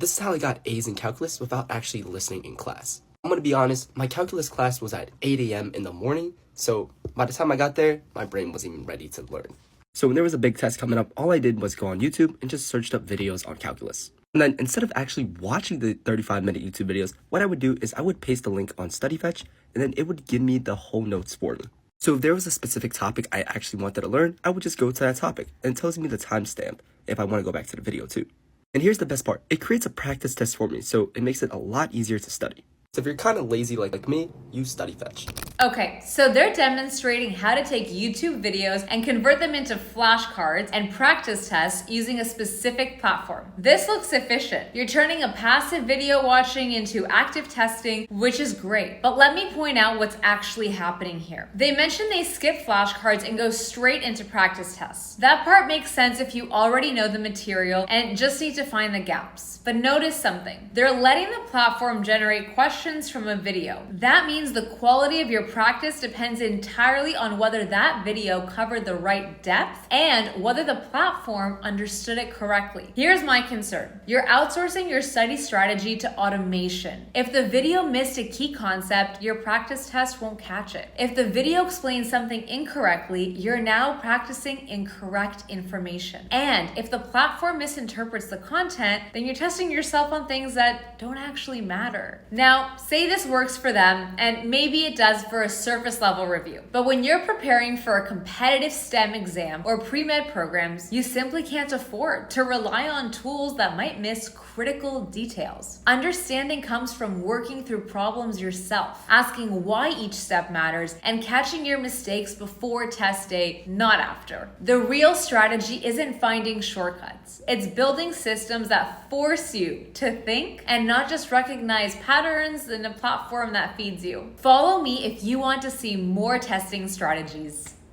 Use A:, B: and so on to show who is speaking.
A: This is how I got A's in calculus without actually listening in class. I'm gonna be honest, my calculus class was at 8 a.m. in the morning, so by the time I got there, my brain wasn't even ready to learn. So when there was a big test coming up, all I did was go on YouTube and just searched up videos on calculus. And then instead of actually watching the 35-minute YouTube videos, what I would do is I would paste the link on StudyFetch, and then it would give me the whole notes for me. So if there was a specific topic I actually wanted to learn, I would just go to that topic, and it tells me the timestamp if I want to go back to the video too. And here's the best part, it creates a practice test for me, so it makes it a lot easier to study. So if you're kind of lazy like me, use StudyFetch.
B: Okay, so they're demonstrating how to take YouTube videos and convert them into flashcards and practice tests using a specific platform. This looks efficient. You're turning a passive video watching into active testing, which is great. But let me point out what's actually happening here. They mentioned they skip flashcards and go straight into practice tests. That part makes sense if you already know the material and just need to find the gaps. But notice something. They're letting the platform generate questions from a video. That means the quality of your practice depends entirely on whether that video covered the right depth and whether the platform understood it correctly. Here's my concern. You're outsourcing your study strategy to automation. If the video missed a key concept, your practice test won't catch it. If the video explains something incorrectly, you're now practicing incorrect information. And if the platform misinterprets the content, then you're testing yourself on things that don't actually matter. Now, say this works for them, and maybe it does for a surface level review. But when you're preparing for a competitive STEM exam or pre-med programs, you simply can't afford to rely on tools that might miss critical details. Understanding comes from working through problems yourself, asking why each step matters, and catching your mistakes before test day, not after. The real strategy isn't finding shortcuts. It's building systems that force you to think and not just recognize patterns in a platform that feeds you. Follow me if you want to see more testing strategies.